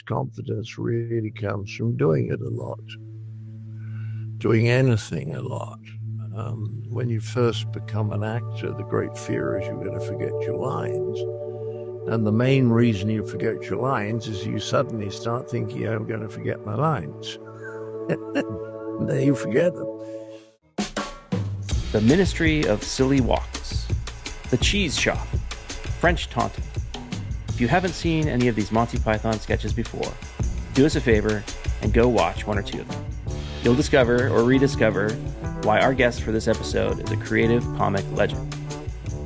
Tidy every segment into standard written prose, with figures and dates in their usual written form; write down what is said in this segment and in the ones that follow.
confidence really comes from doing it a lot, doing anything a lot. When you first become an actor, the great fear is you're going to forget your lines. And the main reason you forget your lines is you suddenly start thinking, I'm going to forget my lines. And then you forget them. The Ministry of Silly Walks, The Cheese Shop, French Taunting. If you haven't seen any of these Monty Python sketches before, do us a favor and go watch one or two of them. You'll discover or rediscover why our guest for this episode is a creative comic legend.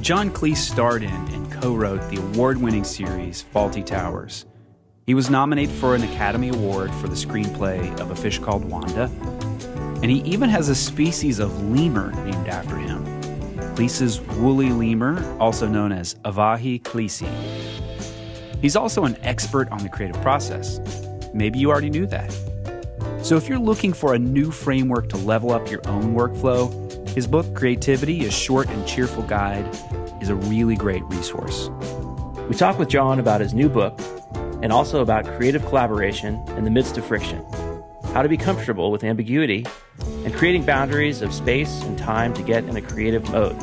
John Cleese starred in and co-wrote the award-winning series Fawlty Towers. He was nominated for an Academy Award for the screenplay of A Fish Called Wanda, and he even has a species of lemur named after him. Cleese's woolly lemur, also known as Avahi cleesei. He's also an expert on the creative process. Maybe you already knew that. So if you're looking for a new framework to level up your own workflow, his book, Creativity, A Short and Cheerful Guide, is a really great resource. We talk with John about his new book and also about creative collaboration in the midst of friction, how to be comfortable with ambiguity, and creating boundaries of space and time to get in a creative mode.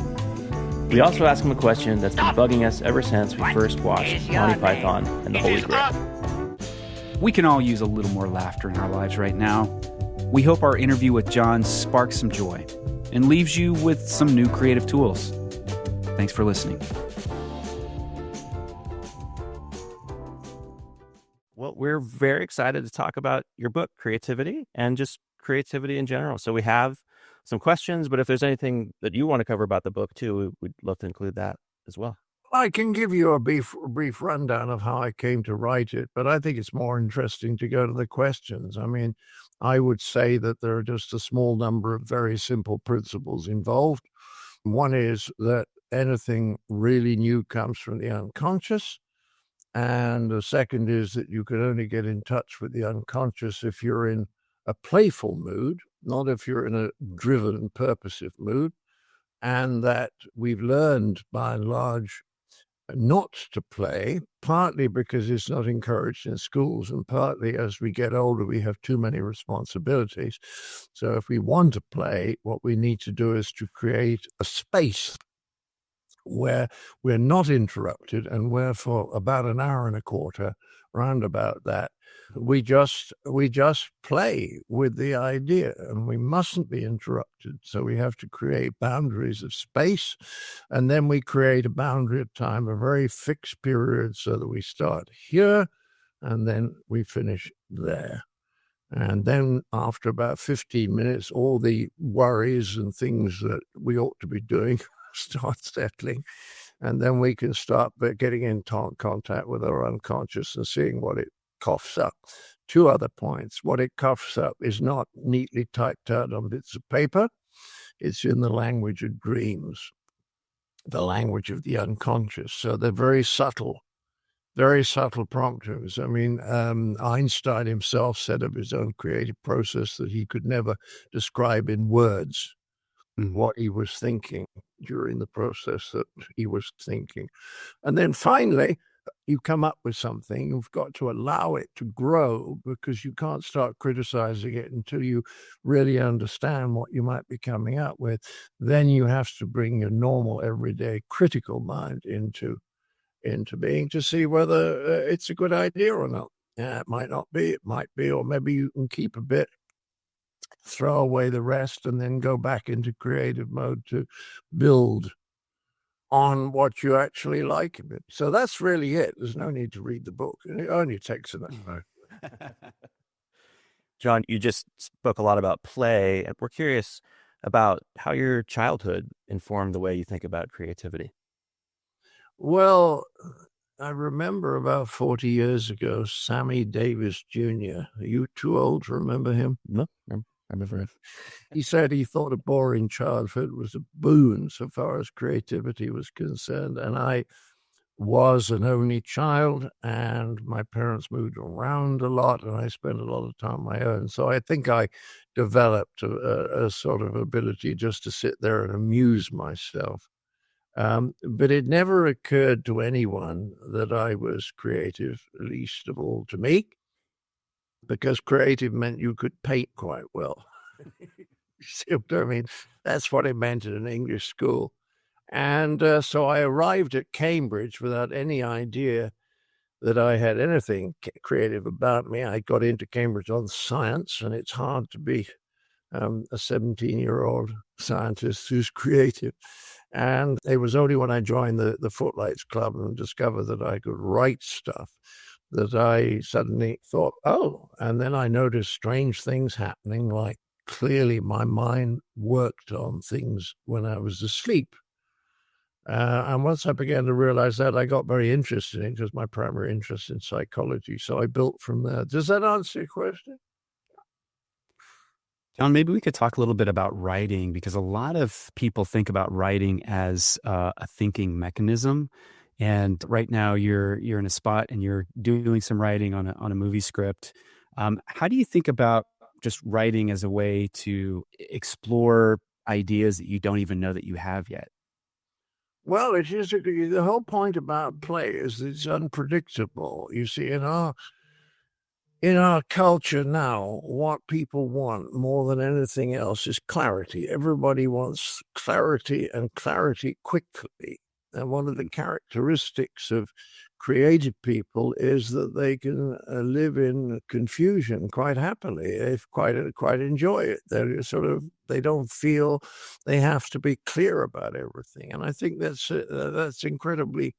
We also ask him a question that's been bugging us ever since we first watched Monty Python and the Holy Grail. We can all use a little more laughter in our lives right now. We hope our interview with John sparks some joy and leaves you with some new creative tools. Thanks for listening. Well, we're very excited to talk about your book, Creativity, and just creativity in general. So we have some questions, but if there's anything that you want to cover about the book too, we'd love to include that as well. I can give you a brief rundown of how I came to write it, but I think it's more interesting to go to the questions. I mean, I would say that there are just a small number of very simple principles involved. One is that anything really new comes from the unconscious. And the second is that you can only get in touch with the unconscious if you're in a playful mood, not if you're in a driven, purposive mood. And that we've learned by and large not to play, partly because it's not encouraged in schools, and partly as we get older, we have too many responsibilities. So if we want to play, what we need to do is to create a space where we're not interrupted and where for about an hour and a quarter, round about that, we just play with the idea, and we mustn't be interrupted. So we have to create boundaries of space, and then we create a boundary of time, a very fixed period, so that we start here and then we finish there. And then after about 15 minutes, all the worries and things that we ought to be doing start settling. And then we can start getting in contact with our unconscious and seeing what it coughs up. Two other points. What it coughs up is not neatly typed out on bits of paper. It's in the language of dreams, the language of the unconscious. So they're very subtle promptings. I mean, Einstein himself said of his own creative process that he could never describe in words what he was thinking during the process that he was thinking. And then finally, you come up with something, you've got to allow it to grow, because you can't start criticizing it until you really understand what you might be coming up with. Then you have to bring your normal, everyday, critical mind into being to see whether it's a good idea or not. It might not be, it might be, or maybe you can keep a bit, throw away the rest, and then go back into creative mode to build on what you actually like a bit. So that's really it. There's no need to read the book. It only takes an hour. John, you just spoke a lot about play, and we're curious about how your childhood informed the way you think about creativity. Well, I remember about 40 years ago, Sammy Davis Jr. Are you too old to remember him? No, I remember it. He said he thought a boring childhood was a boon so far as creativity was concerned. And I was an only child, and my parents moved around a lot, and I spent a lot of time on my own. So I think I developed a sort of ability just to sit there and amuse myself. But it never occurred to anyone that I was creative, least of all to me. because creative meant you could paint quite well. You see what I mean? That's what it meant in an English school. And so I arrived at Cambridge without any idea that I had anything creative about me. I got into Cambridge on science, and it's hard to be a 17-year-old scientist who's creative. And it was only when I joined the Footlights Club and discovered that I could write stuff that I suddenly thought, oh, and then I noticed strange things happening, like clearly my mind worked on things when I was asleep. And once I began to realize that, I got very interested in it because my primary interest in psychology. So I built from there. Does that answer your question? John, maybe we could talk a little bit about writing, because a lot of people think about writing as a thinking mechanism. And right now you're in a spot and you're doing some writing on a movie script. How do you think about just writing as a way to explore ideas that you don't even know that you have yet? Well, it is the whole point about play is that it's unpredictable. You see, in our culture now, what people want more than anything else is clarity. Everybody wants clarity, and clarity quickly. And one of the characteristics of creative people is that they can live in confusion quite happily, if quite enjoy it. They don't feel they have to be clear about everything. And I think that's incredibly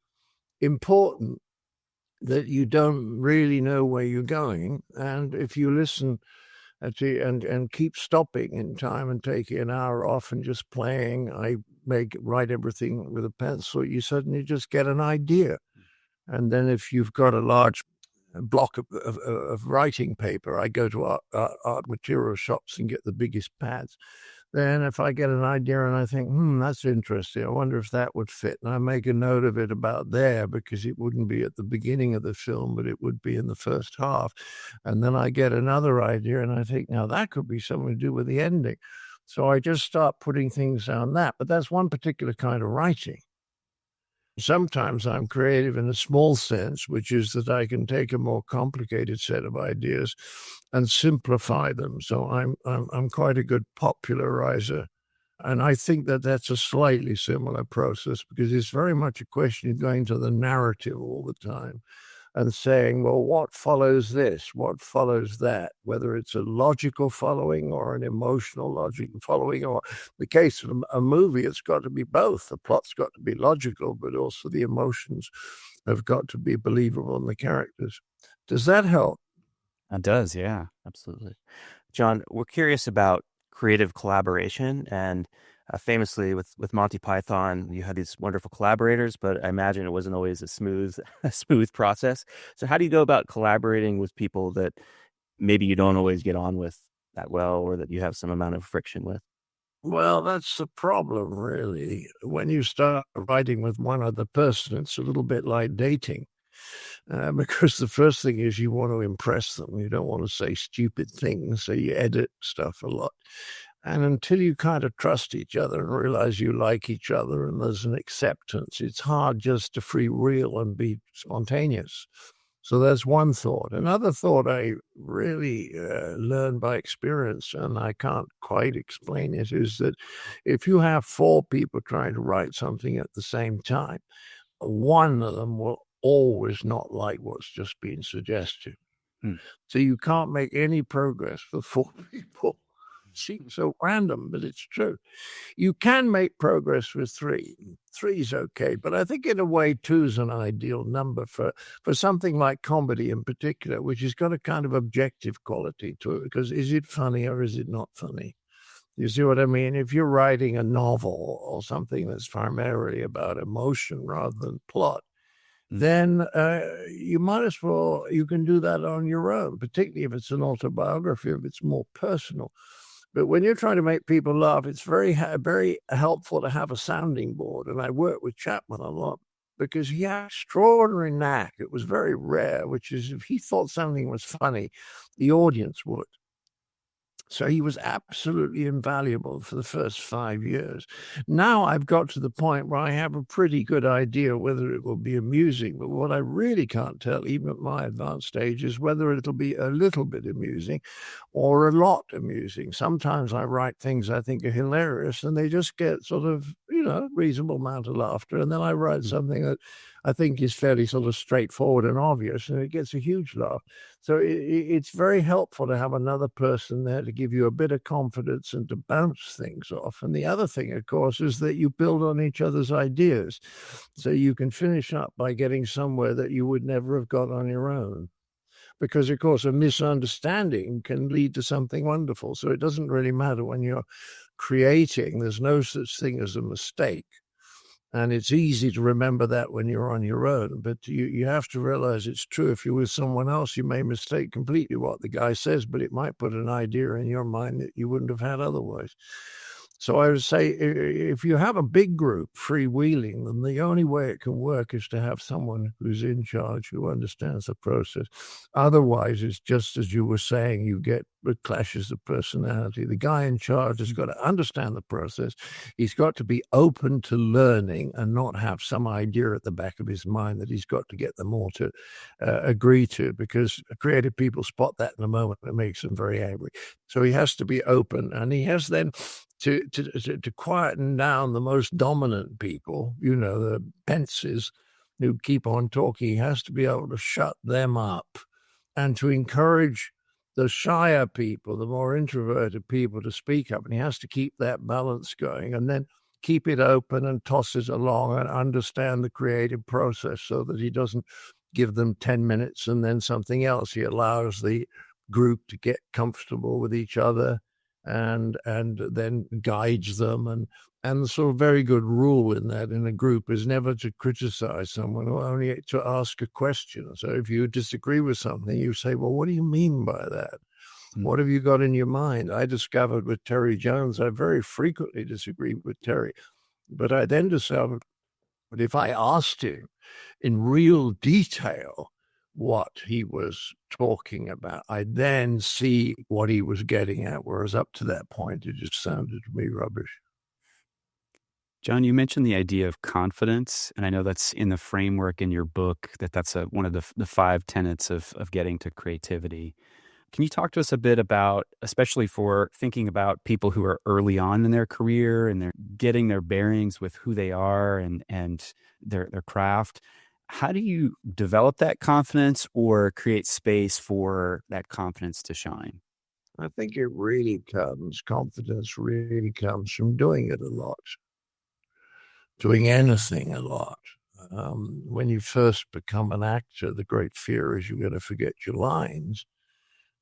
important, that you don't really know where you're going. And if you listen and keep stopping in time and taking an hour off and just playing, write everything with a pencil, you suddenly just get an idea. And then if you've got a large block of writing paper, I go to art material shops and get the biggest pads. Then if I get an idea and I think, that's interesting, I wonder if that would fit. And I make a note of it about there, because it wouldn't be at the beginning of the film, but it would be in the first half. And then I get another idea and I think, now that could be something to do with the ending. So I just start putting things down that. But that's one particular kind of writing. Sometimes I'm creative in a small sense, which is that I can take a more complicated set of ideas and simplify them. So I'm quite a good popularizer. And I think that that's a slightly similar process, because it's very much a question of going to the narrative all the time and saying, well, what follows this? What follows that? Whether it's a logical following or an emotional logical following, or the case of a movie, it's got to be both. The plot's got to be logical, but also the emotions have got to be believable in the characters. Does that help? It does, yeah, absolutely. John, we're curious about creative collaboration, and famously with Monty Python, you had these wonderful collaborators, but I imagine it wasn't always a smooth process. So how do you go about collaborating with people that maybe you don't always get on with that well, or that you have some amount of friction with? Well, that's the problem, really. When you start writing with one other person, it's a little bit like dating. Because the first thing is you want to impress them. You don't want to say stupid things, so you edit stuff a lot. And until you kind of trust each other and realize you like each other and there's an acceptance, it's hard just to freewheel and be spontaneous. So that's one thought. Another thought I really learned by experience, and I can't quite explain it, is that if you have four people trying to write something at the same time, one of them will always not like what's just been suggested. So you can't make any progress for four people. Seems so random, but it's true. You can make progress with three. Three's okay, but I think in a way two's an ideal number for something like comedy in particular, which has got a kind of objective quality to it, because is it funny or is it not funny? You see what I mean? If you're writing a novel or something that's primarily about emotion rather than plot, then you might as well, you can do that on your own, particularly if it's an autobiography, if it's more personal. But when you're trying to make people laugh, it's very helpful to have a sounding board. And I work with Chapman a lot because he had extraordinary knack. It was very rare, which is if he thought something was funny, the audience would. So he was absolutely invaluable for the first 5 years. Now I've got to the point where I have a pretty good idea whether it will be amusing, but what I really can't tell, even at my advanced age, is whether it'll be a little bit amusing or a lot amusing. Sometimes I write things I think are hilarious and they just get sort of, reasonable amount of laughter. And then I write something that I think is fairly sort of straightforward and obvious, and it gets a huge laugh. So it's very helpful to have another person there to give you a bit of confidence and to bounce things off. And the other thing, of course, is that you build on each other's ideas. So you can finish up by getting somewhere that you would never have got on your own. Because, of course, a misunderstanding can lead to something wonderful. So it doesn't really matter when you're creating. There's no such thing as a mistake. And it's easy to remember that when you're on your own, but you have to realize it's true. If you're with someone else, you may mistake completely what the guy says, but it might put an idea in your mind that you wouldn't have had otherwise. So I would say if you have a big group freewheeling, then the only way it can work is to have someone who's in charge, who understands the process. Otherwise, it's just as you were saying, you get clashes of personality. The guy in charge has got to understand the process. He's got to be open to learning and not have some idea at the back of his mind that he's got to get them all to agree to, because creative people spot that in a moment. It makes them very angry. So he has to be open, and he has then to quieten down the most dominant people, the pences who keep on talking. He has to be able to shut them up and to encourage the shyer people, the more introverted people, to speak up. And he has to keep that balance going and then keep it open and toss it along and understand the creative process so that he doesn't give them 10 minutes and then something else. He allows the group to get comfortable with each other and then guides them. And the sort of very good rule in a group is never to criticize someone, or only to ask a question. So if you disagree with something, you say, well, what do you mean by that? What have you got in your mind? I discovered with Terry Jones, I very frequently disagreed with Terry, but I then discovered that if I asked him in real detail what he was talking about, I then see what he was getting at, whereas up to that point, it just sounded to me rubbish. John, you mentioned the idea of confidence, and I know that's in the framework in your book, that's one of the 5 tenets of getting to creativity. Can you talk to us a bit about, especially for thinking about people who are early on in their career and they're getting their bearings with who they are and their craft, how do you develop that confidence or create space for that confidence to shine? I think confidence really comes from doing it a lot, doing anything a lot. When you first become an actor, the great fear is you're going to forget your lines.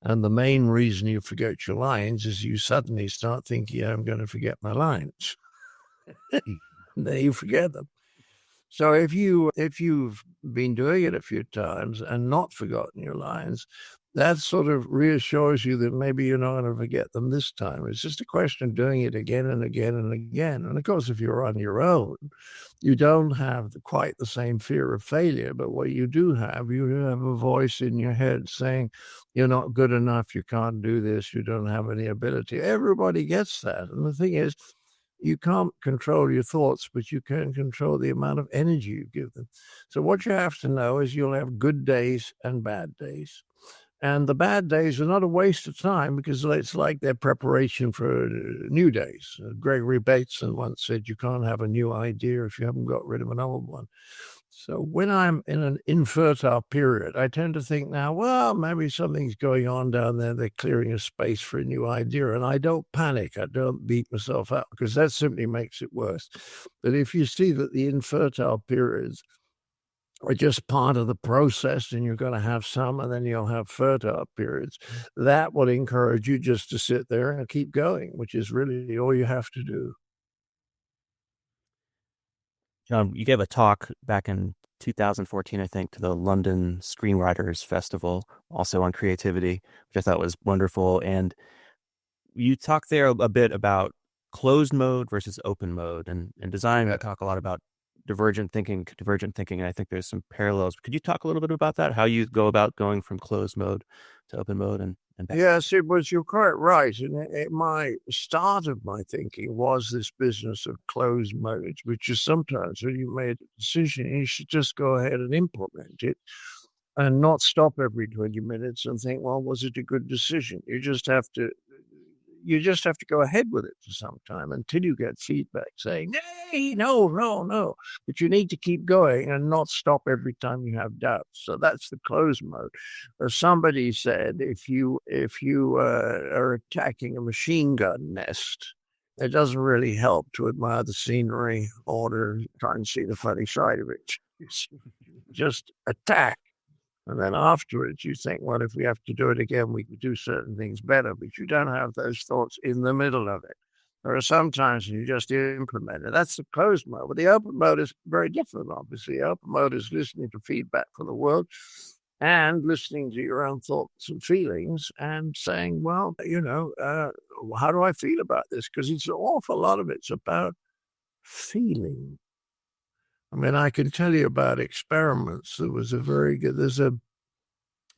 And the main reason you forget your lines is you suddenly start thinking, I'm going to forget my lines. And then you forget them. So if you've been doing it a few times and not forgotten your lines, that sort of reassures you that maybe you're not going to forget them this time. It's just a question of doing it again and again and again. And of course, if you're on your own, you don't have quite the same fear of failure. But what you do have a voice in your head saying, you're not good enough, you can't do this, you don't have any ability. Everybody gets that. And the thing is, you can't control your thoughts, but you can control the amount of energy you give them. So what you have to know is you'll have good days and bad days. And the bad days are not a waste of time because it's like their preparation for new days. Gregory Bateson once said, you can't have a new idea if you haven't got rid of an old one. So when I'm in an infertile period, I tend to think now, well, maybe something's going on down there. They're clearing a space for a new idea. And I don't panic. I don't beat myself up because that simply makes it worse. But if you see that the infertile periods are just part of the process and you're going to have some and then you'll have fertile periods, that will encourage you just to sit there and keep going, which is really all you have to do. John, you gave a talk back in 2014, I think, to the London Screenwriters Festival, also on creativity, which I thought was wonderful. And you talked there a bit about closed mode versus open mode. And in design, I talk a lot about divergent thinking, and I think there's some parallels. Could you talk a little bit about that, how you go about going from closed mode to open mode and Yes, it was. You're quite right. And my start of my thinking was this business of closed modes, which is sometimes when you made a decision, you should just go ahead and implement it and not stop every 20 minutes and think, well, was it a good decision? You just have to go ahead with it for some time until you get feedback saying, hey, no, no, no. But you need to keep going and not stop every time you have doubts. So that's the closed mode. As somebody said, if you are attacking a machine gun nest, it doesn't really help to admire the scenery or to try and see the funny side of it. Just attack. And then afterwards, you think, well, if we have to do it again, we can do certain things better. But you don't have those thoughts in the middle of it. There are some times you just implement it. That's the closed mode. But the open mode is very different, obviously. The open mode is listening to feedback from the world and listening to your own thoughts and feelings and saying, well, how do I feel about this? Because it's an awful lot of it's about feeling. I mean, I can tell you about experiments. There's a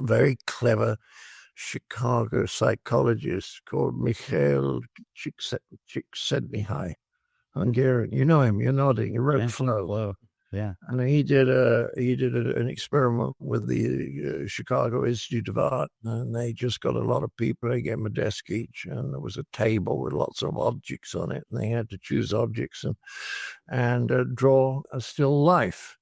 very clever Chicago psychologist called Mikhail Csikszentmihalyi, Hungarian. You know him. You're nodding. He wrote Flow. Yeah. And he did an experiment with the Chicago Institute of Art, and they just got a lot of people. They gave them a desk each, and there was a table with lots of objects on it, and they had to choose objects and draw a still life.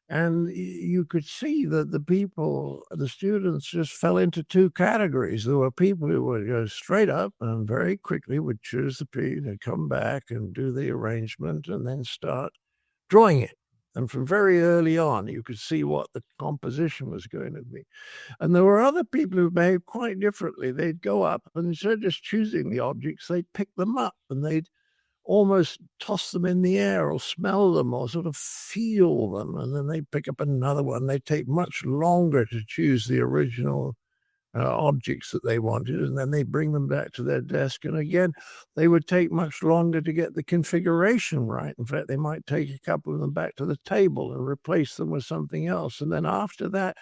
And you could see that the students just fell into two categories. There were people who would go straight up and very quickly would choose the piece and come back and do the arrangement and then start drawing it. And from very early on, you could see what the composition was going to be. And there were other people who behaved quite differently. They'd go up and instead of just choosing the objects, they'd pick them up and they'd almost toss them in the air or smell them or sort of feel them. And then they'd pick up another one. They'd take much longer to choose the original objects that they wanted, and then they bring them back to their desk. And again, they would take much longer to get the configuration right. In fact, they might take a couple of them back to the table and replace them with something else. And then after that,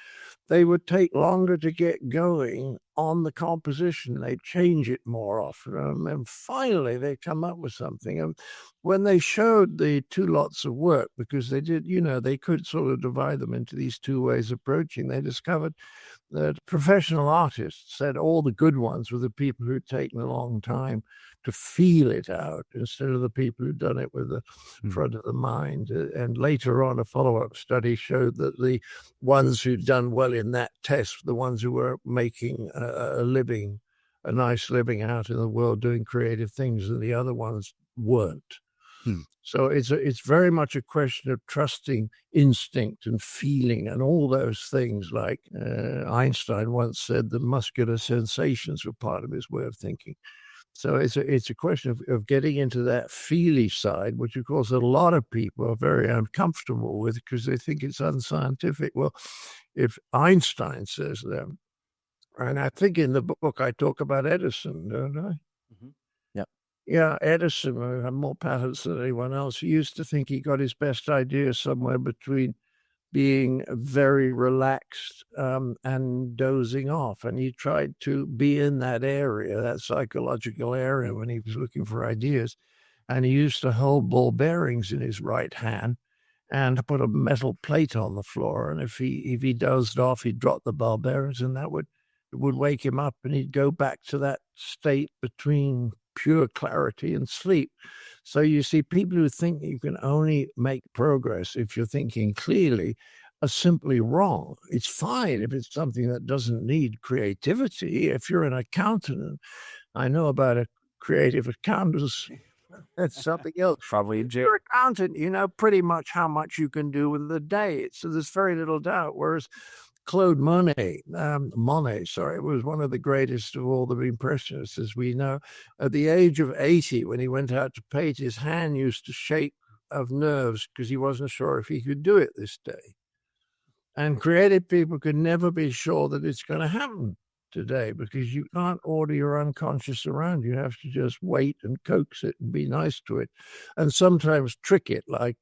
they would take longer to get going on the composition. They'd change it more often. And finally, they come up with something. And when they showed the two lots of work, because they did, they could sort of divide them into these two ways of approaching, they discovered that professional artists said all the good ones were the people who'd taken a long time to feel it out instead of the people who'd done it with the front of the mind. And later on, a follow-up study showed that the ones who'd done well in that test were the ones who were making a nice living out in the world doing creative things, and the other ones weren't. So it's very much a question of trusting instinct and feeling and all those things. Like Einstein once said, the muscular sensations were part of his way of thinking. So it's a question of getting into that feely side, which of course a lot of people are very uncomfortable with because they think it's unscientific. Well, if Einstein says that, and I think in the book I talk about Edison, don't I? Yeah, Edison, who had more patents than anyone else, he used to think he got his best idea somewhere between being very relaxed and dozing off. And he tried to be in that area, that psychological area, when he was looking for ideas. And he used to hold ball bearings in his right hand and put a metal plate on the floor. And if he dozed off, he'd drop the ball bearings, and it would wake him up, and he'd go back to that state between pure clarity and sleep. So you see, people who think you can only make progress if you're thinking clearly are simply wrong. It's fine if it's something that doesn't need creativity. If you're an accountant, I know about a creative accountant. That's something else. Probably if you're an accountant, you know pretty much how much you can do with a day. So there's very little doubt. Whereas Claude Monet, was one of the greatest of all the Impressionists, as we know. At the age of 80, when he went out to paint, his hand used to shake of nerves because he wasn't sure if he could do it this day. And creative people can never be sure that it's going to happen today because you can't order your unconscious around. You have to just wait and coax it and be nice to it. And sometimes trick it, like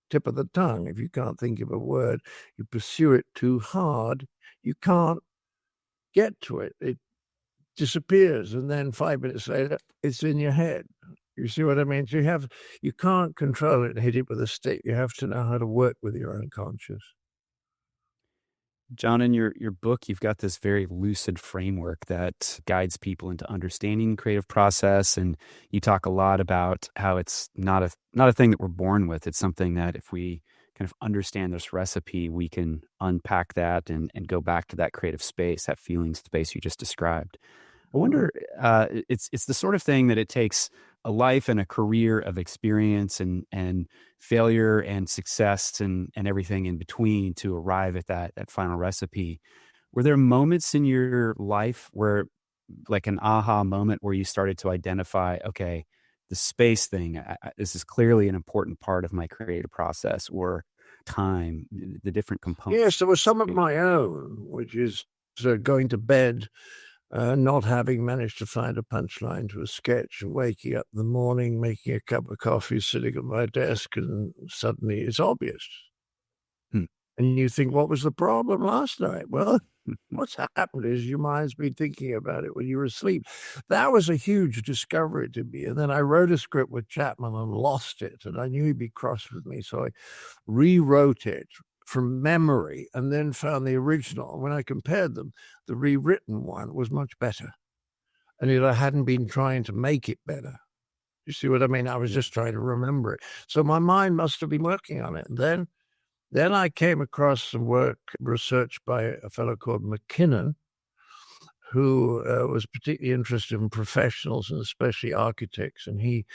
tip of the tongue. If you can't think of a word, you pursue it too hard, you can't get to it. disappears, and then 5 minutes later, it's in your head. You see what I mean? So you can't control it and hit it with a stick. You have to know how to work with your unconscious. John, in your book, you've got this very lucid framework that guides people into understanding the creative process, and you talk a lot about how it's not a thing that we're born with. It's something that if we kind of understand this recipe, we can unpack that and go back to that creative space, that feeling space you just described. I wonder, it's the sort of thing that it takes a life and a career of experience and failure and success and everything in between to arrive at that final recipe. Were there moments in your life where, like an aha moment, where you started to identify, okay, the space thing, this is clearly an important part of my creative process, or time, the different components? Yes, there was some of my own, which is going to bed, not having managed to find a punchline to a sketch, and waking up in the morning, making a cup of coffee, sitting at my desk, and suddenly it's obvious. Hmm. And you think, what was the problem last night? Well, what's happened is your mind's been thinking about it when you were asleep. That was a huge discovery to me. And then I wrote a script with Chapman and lost it, and I knew he'd be cross with me, so I rewrote it from memory and then found the original. When I compared them, the rewritten one was much better. And yet I hadn't been trying to make it better. You see what I mean? I was just trying to remember it. So my mind must have been working on it. And then I came across some research by a fellow called McKinnon, who was particularly interested in professionals and especially architects. And he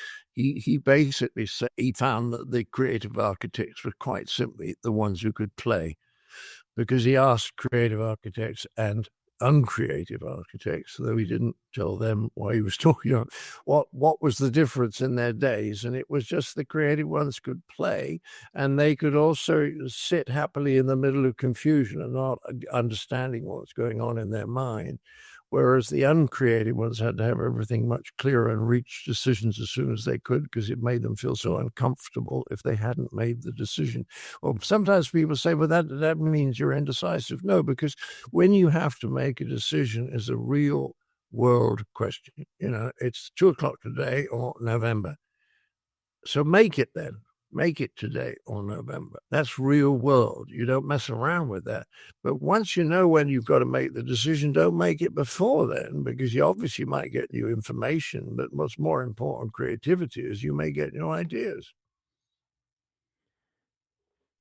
basically said he found that the creative architects were quite simply the ones who could play, because he asked creative architects and uncreative architects, though he didn't tell them why he was talking about what was the difference in their days. And it was just the creative ones could play, and they could also sit happily in the middle of confusion and not understanding what's going on in their mind. Whereas the uncreative ones had to have everything much clearer and reach decisions as soon as they could, because it made them feel so uncomfortable if they hadn't made the decision. Well, sometimes people say, well, that means you're indecisive. No, because when you have to make a decision is a real world question. It's 2:00 today or November. So make it then. Make it today or November. That's real world. You don't mess around with that. But once you know when you've got to make the decision, don't make it before then, because you obviously might get new information. But what's more important, creativity, is you may get new ideas.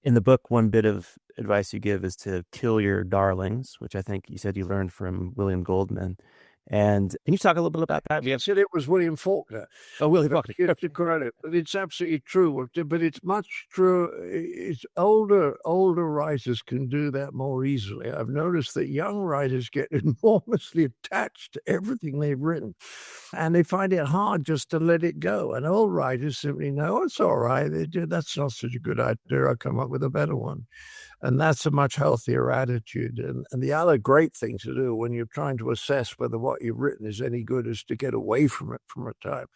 In the book, one bit of advice you give is to kill your darlings, which I think you said you learned from William Goldman. And can you talk a little bit about that? Yes, it was William Faulkner. Oh, William Faulkner. You have to correct it, but it's absolutely true. But it's much true. It's older writers can do that more easily. I've noticed that young writers get enormously attached to everything they've written, and they find it hard just to let it go. And old writers simply know, it's all right. That's not such a good idea. I'll come up with a better one. And that's a much healthier attitude. And the other great thing to do when you're trying to assess whether what you've written is any good is to get away from it from a time.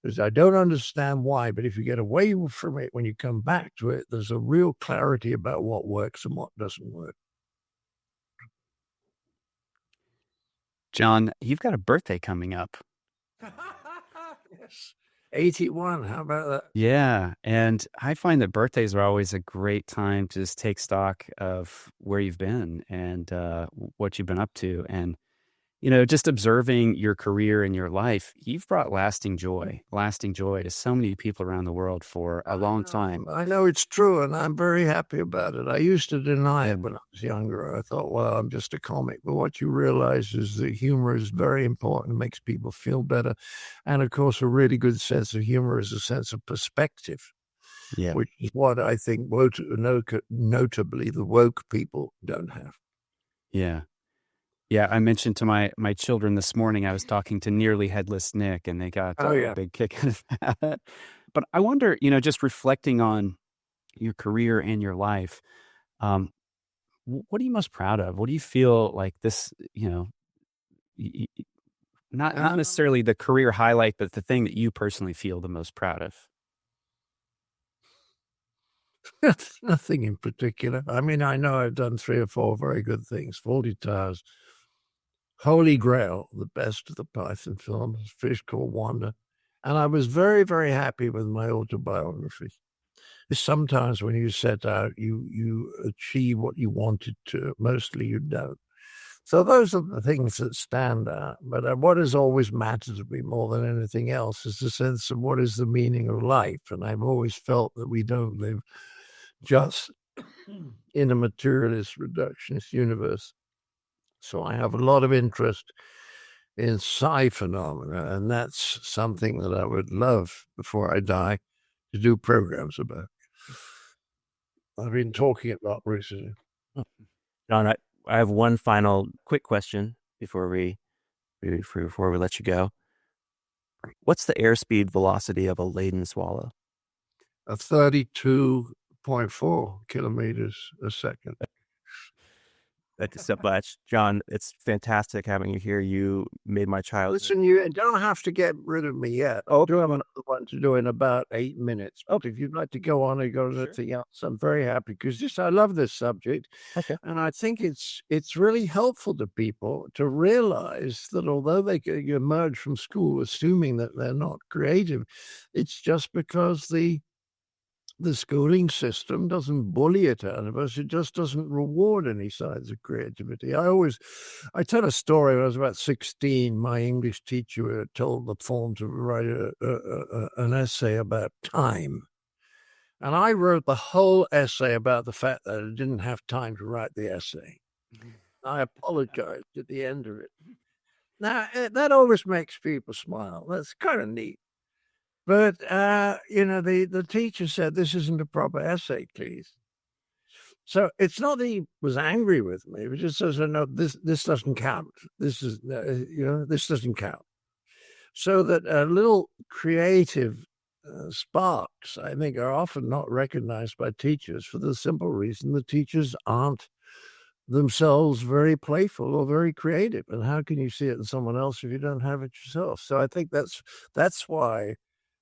Because I don't understand why, but if you get away from it, when you come back to it, there's a real clarity about what works and what doesn't work. John, you've got a birthday coming up. Yes. 81. How about that? Yeah. And I find that birthdays are always a great time to just take stock of where you've been and what you've been up to. And, just observing your career and your life, you've brought lasting joy to so many people around the world for a long time. I know it's true, and I'm very happy about it. I used to deny it when I was younger. I thought, well, I'm just a comic. But what you realize is that humor is very important. It makes people feel better. And, of course, a really good sense of humor is a sense of perspective, which is what I think notably the woke people don't have. Yeah. Yeah, I mentioned to my children this morning, I was talking to Nearly Headless Nick, and they got a big kick out of that. But I wonder, just reflecting on your career and your life, what are you most proud of? What do you feel like this, not necessarily the career highlight, but the thing that you personally feel the most proud of? Nothing in particular. I mean, I know I've done 3 or 4 very good things. Fawlty Towers, Holy Grail, the best of the Python films, A Fish Called Wanda. And I was very, very happy with my autobiography. Sometimes when you set out, you achieve what you wanted to. Mostly you don't. So those are the things that stand out. But what has always mattered to me more than anything else is the sense of what is the meaning of life. And I've always felt that we don't live just in a materialist, reductionist universe. So I have a lot of interest in psi phenomena, and that's something that I would love, before I die, to do programs about. I've been talking about recently. John, I have one final quick question before we let you go. What's the airspeed velocity of a laden swallow? 32.4 kilometers a second. Thanks so much, John. It's fantastic having you here. You made my childhood. Listen, you don't have to get rid of me yet. I do have another one to do in about 8 minutes. But if you'd like to go on and go to anything else, I'm very happy, because I love this subject. Okay. And I think it's really helpful to people to realize that although they emerge from school assuming that they're not creative, it's just because the schooling system doesn't bully it out of us. It just doesn't reward any signs of creativity. I tell a story. When I was about 16, my English teacher told the form to write an essay about time. And I wrote the whole essay about the fact that I didn't have time to write the essay. I apologized at the end of it. Now, that always makes people smile. That's kind of neat. But, the teacher said, this isn't a proper essay, please. So it's not that he was angry with me. He just says, no, this doesn't count. This doesn't count. So that little creative sparks, I think, are often not recognized by teachers for the simple reason the teachers aren't themselves very playful or very creative. And how can you see it in someone else if you don't have it yourself? So I think that's why.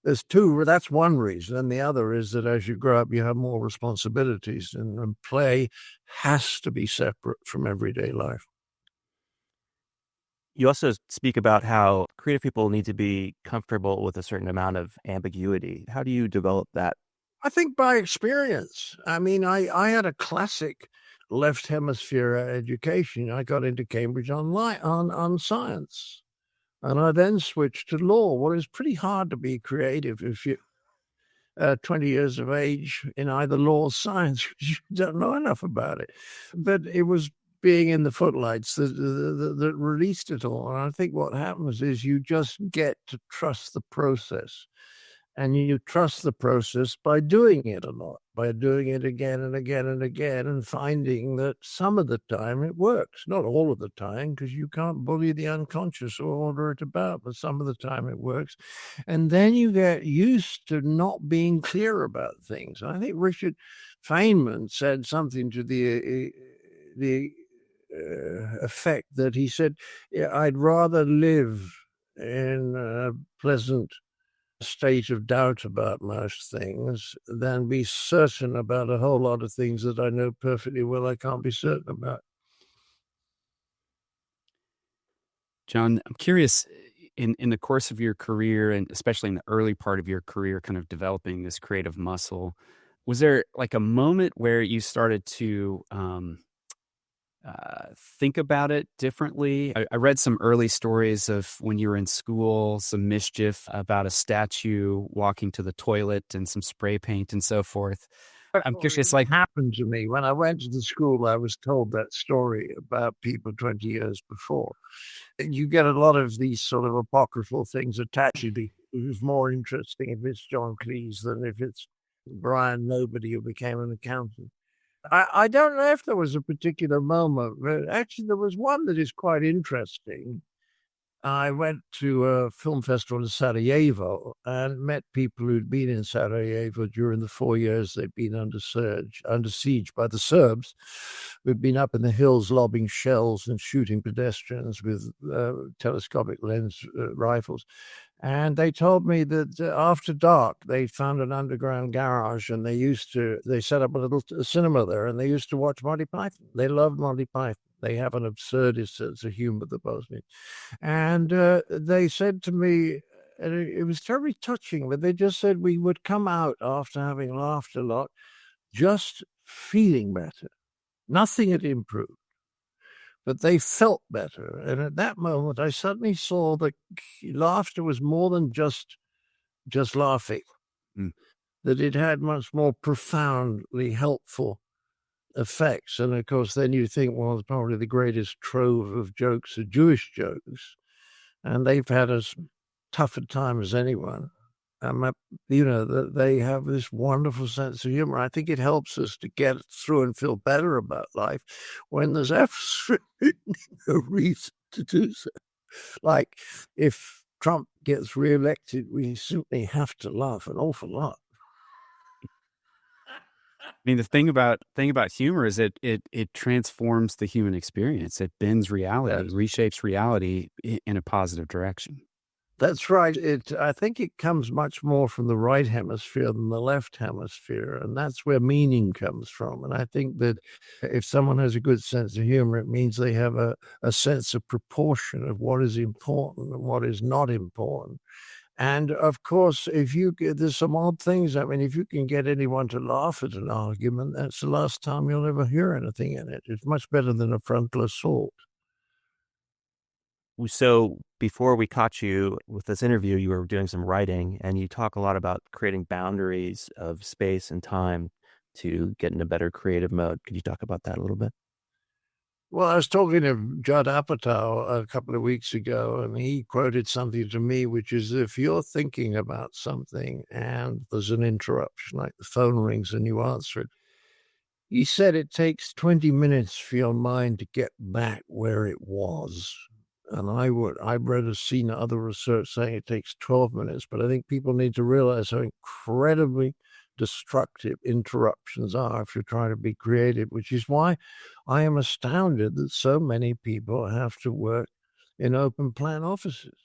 There's two. That's one reason. And the other is that as you grow up, you have more responsibilities, and play has to be separate from everyday life. You also speak about how creative people need to be comfortable with a certain amount of ambiguity. How do you develop that? I think by experience. I mean, I had a classic left hemisphere education. I got into Cambridge on science. And I then switched to law. Well, it's pretty hard to be creative if you're 20 years of age in either law or science, because you don't know enough about it. But it was being in the footlights that released it all. And I think what happens is you just get to trust the process. And you trust the process by doing it a lot, by doing it again and again and again, and finding that some of the time it works. Not all of the time, because you can't bully the unconscious or order it about, but some of the time it works. And then you get used to not being clear about things. I think Richard Feynman said something to the effect that he said, I'd rather live in a pleasant state of doubt about most things than be certain about a whole lot of things that I know perfectly well I can't be certain about. John, I'm curious, in the course of your career, and especially in the early part of your career, kind of developing this creative muscle, was there like a moment where you started to think about it differently? I read some early stories of when you were in school, some mischief about a statue walking to the toilet and some spray paint and so forth. I'm curious, like happened to me when I went to the school. I was told that story about people 20 years before. You get a lot of these sort of apocryphal things attached to you. It's more interesting if it's John Cleese than if it's Brian Nobody who became an accountant. I don't know if there was a particular moment, but actually there was one that is quite interesting. I went to a film festival in Sarajevo and met people who'd been in Sarajevo during the 4 years they'd been under siege by the Serbs, who'd been up in the hills lobbing shells and shooting pedestrians with telescopic lens rifles. And they told me that after dark, they found an underground garage and they set up a little cinema there and they used to watch Monty Python. They loved Monty Python. They have an absurdist sense of humor, the Bosnians. And they said to me, and it was terribly touching, but they just said we would come out after having laughed a lot, just feeling better. Nothing had improved, but they felt better. And at that moment, I suddenly saw that laughter was more than just laughing, that it had much more profoundly helpful effects. And of course, then you think, well, probably the greatest trove of jokes are Jewish jokes, and they've had as tough a time as anyone. They have this wonderful sense of humor. I think it helps us to get through and feel better about life when there's absolutely no reason to do so. Like if Trump gets reelected, we simply have to laugh an awful lot. I mean, the thing about humor is it transforms the human experience. It bends reality, reshapes reality in a positive direction. That's right. I think it comes much more from the right hemisphere than the left hemisphere, and that's where meaning comes from. And I think that if someone has a good sense of humor, it means they have a sense of proportion of what is important and what is not important. And of course, there's some odd things. I mean, if you can get anyone to laugh at an argument, that's the last time you'll ever hear anything in it. It's much better than a frontal assault. So before we caught you with this interview, you were doing some writing, and you talk a lot about creating boundaries of space and time to get in a better creative mode. Could you talk about that a little bit? Well, I was talking to Judd Apatow a couple of weeks ago, and he quoted something to me, which is if you're thinking about something and there's an interruption, like the phone rings and you answer it, he said it takes 20 minutes for your mind to get back where it was. And I've seen other research saying it takes 12 minutes, but I think people need to realize how incredibly destructive interruptions are if you're trying to be creative, which is why I am astounded that so many people have to work in open plan offices.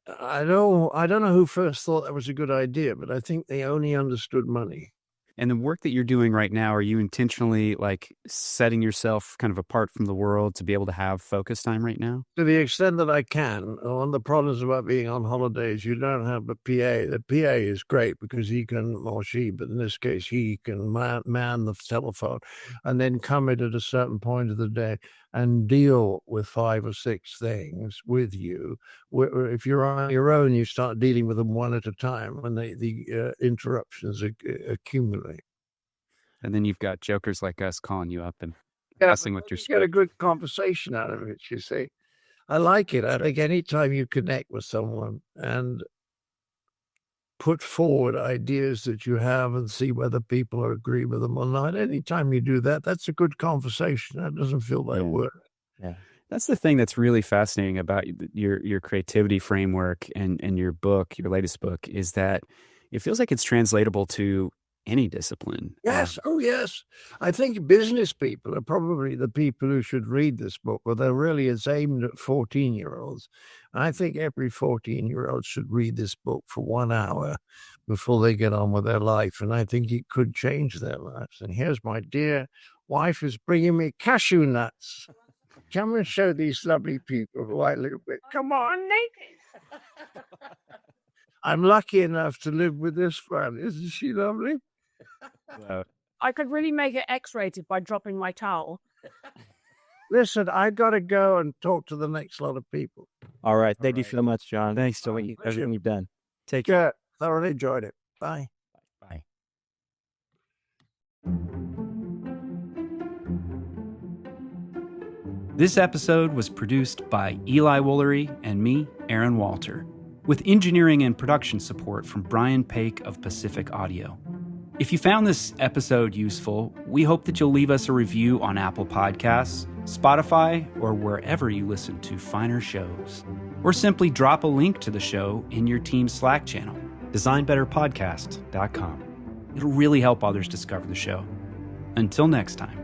I don't know who first thought that was a good idea, but I think they only understood money. And the work that you're doing right now, are you intentionally like setting yourself kind of apart from the world to be able to have focus time right now? To the extent that I can. One of the problems about being on holidays, you don't have a PA. The PA is great because he can, or she, but in this case, he can man the telephone and then come in at a certain point of the day and deal with 5 or 6 things with you. If you're on your own, you start dealing with them one at a time when the interruptions accumulate. And then you've got jokers like us calling you up and messing with your script. You get a good conversation out of it, you see. I like it. I think anytime you connect with someone and put forward ideas that you have and see whether people agree with them or not, anytime you do that, that's a good conversation. That doesn't feel like work. Yeah. That's the thing that's really fascinating about your creativity framework and your book, your latest book, is that it feels like it's translatable to any discipline. Yes. Yes. I think business people are probably the people who should read this book, although really it's aimed at 14-year-olds. I think every 14-year-old should read this book for 1 hour before they get on with their life. And I think it could change their lives. And here's my dear wife is bringing me cashew nuts. Come and show these lovely people who I live with. Come on, Nate. I'm lucky enough to live with this one. Isn't she lovely? I could really make it X-rated by dropping my towel. Listen, I got to go and talk to the next lot of people. All right. Thank you so much, John. Thanks, for everything you've done. Take care. Yeah, thoroughly enjoyed it. Bye. Bye. This episode was produced by Eli Woolery and me, Aaron Walter, with engineering and production support from Brian Paik of Pacific Audio. If you found this episode useful, we hope that you'll leave us a review on Apple Podcasts, Spotify, or wherever you listen to finer shows. Or simply drop a link to the show in your team's Slack channel, designbetterpodcast.com. It'll really help others discover the show. Until next time.